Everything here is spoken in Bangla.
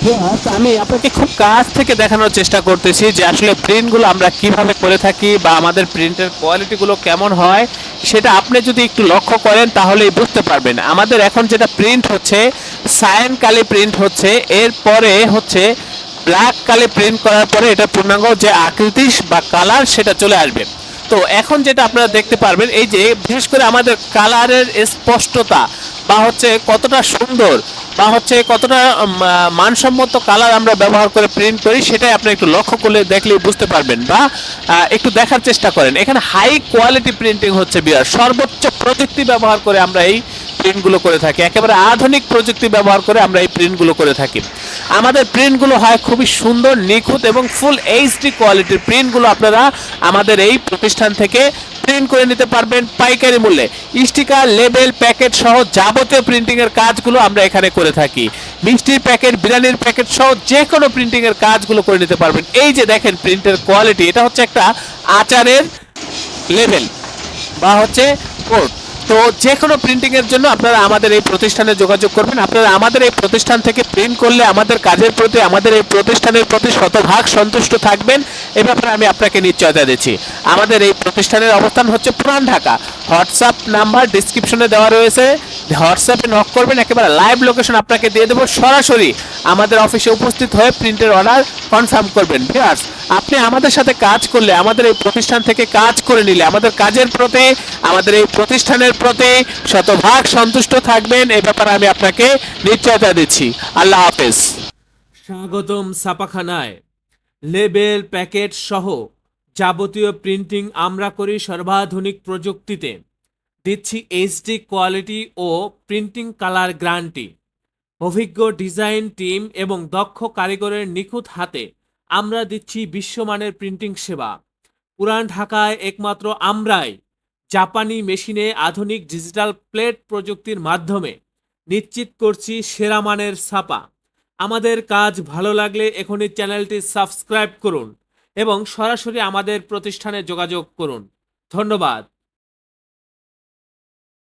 আমি আপনাকে খুব কাছ থেকে দেখানোর চেষ্টা করতেছি যে আসলে প্রিন্টগুলো আমরা কিভাবে করে থাকি বা আমাদের প্রিন্টের কোয়ালিটিগুলো কেমন হয়, সেটা আপনি যদি একটু লক্ষ্য করেন তাহলেই বুঝতে পারবেন। আমাদের এখন যেটা প্রিন্ট হচ্ছে, সায়ান কালি প্রিন্ট হচ্ছে, এরপরে হচ্ছে ব্ল্যাক কালি প্রিন্ট করার পরে এটা পূর্ণাঙ্গ যে আকৃতি বা কালার সেটা চলে আসবে। তো এখন যেটা আপনারা দেখতে পারবেন, এই যে বিশেষ করে আমাদের কালারের স্পষ্টতা বা হচ্ছে কতটা সুন্দর বা হচ্ছে কতটা মানসম্মত কালার আমরা ব্যবহার করে প্রিন্ট করি, সেটাই আপনি একটু লক্ষ্য করলে দেখলেই বুঝতে পারবেন বা একটু দেখার চেষ্টা করেন। এখানে হাই কোয়ালিটি প্রিন্টিং হচ্ছে বিয়ার, সর্বোচ্চ প্রযুক্তি ব্যবহার করে আমরা এই প্রিন্টগুলো করে থাকি, একেবারে আধুনিক প্রযুক্তি ব্যবহার করে আমরা এই প্রিন্টগুলো করে থাকি। আমাদের প্রিন্টগুলো হয় খুবই সুন্দর, নিখুঁত এবং ফুল এইচডি কোয়ালিটির প্রিন্টগুলো আপনারা আমাদের এই প্রতিষ্ঠান থেকে প্রিন্ট করে নিতে পারবেন পাইকারি মূল্যে। স্টিকার, লেবেল, প্যাকেট সহ যাবতীয় প্রিন্টিং এর কাজগুলো আমরা এখানে করে থাকি। মিষ্টির প্যাকেট, বিরিয়ানির প্যাকেট সহ যে কোনো প্রিন্টিং এর কাজগুলো করে নিতে পারবেন। এই যে দেখেন প্রিন্টের কোয়ালিটি, এটা হচ্ছে একটা আচারের লেবেল বা হচ্ছে কোড। তো যে কোনো প্রিন্টিং এর জন্য আপনারা আমাদের এই প্রতিষ্ঠানে যোগাযোগ করবেন। আপনারা আমাদের এই প্রতিষ্ঠান থেকে প্রিন্ট করলে আমাদের কাজের প্রতি, আমাদের এই প্রতিষ্ঠানের প্রতি শতভাগ সন্তুষ্ট থাকবেন, এ ব্যাপারে আমি আপনাকে নিশ্চয়তা দিচ্ছি। আমাদের এই প্রতিষ্ঠানের অবস্থান হচ্ছে পুরান ঢাকা। হোয়াটসঅ্যাপ নাম্বার ডিসক্রিপশনে দেওয়া রয়েছে, হোয়াটসঅ্যাপে নক করবেন, একেবারে লাইভ লোকেশন আপনাকে দিয়ে দেবো। সরাসরি আমাদের অফিসে উপস্থিত হয়ে প্রিন্টের অর্ডার কনফার্ম করবেন। ভিউয়ার্স, আপনি আমাদের সাথে কাজ করলে, আমাদের এই প্রতিষ্ঠান থেকে কাজ করে নিলে আমাদের কাজের প্রতি, আমাদের এই প্রতিষ্ঠানের প্রতি শতভাগ সন্তুষ্ট থাকবেন, এই ব্যাপারে আমি আপনাকে নিশ্চয়তা দিচ্ছি। আল্লাহ হাফেজ। স্বাগতম ছাপাখানায়। লেবেল, প্যাকেট সহ যাবতীয় প্রিন্টিং আমরা করি সর্বাধুনিক প্রযুক্তিতে। দিচ্ছি এইচডি কোয়ালিটি ও প্রিন্টিং কালার গ্যারান্টি। অভিজ্ঞ ডিজাইন টিম এবং দক্ষ কারিগরের নিখুঁত হাতে আমরা দিচ্ছি বিশ্বমানের প্রিন্টিং সেবা। পুরান ঢাকায় একমাত্র আমরাই জাপানি মেশিনে আধুনিক ডিজিটাল প্লেট প্রযুক্তির মাধ্যমে নিশ্চিত করছি সেরা মানের ছাপা। আমাদের কাজ ভালো লাগলে এখনই চ্যানেলটি সাবস্ক্রাইব করুন এবং সরাসরি আমাদের প্রতিষ্ঠানে যোগাযোগ করুন। ধন্যবাদ।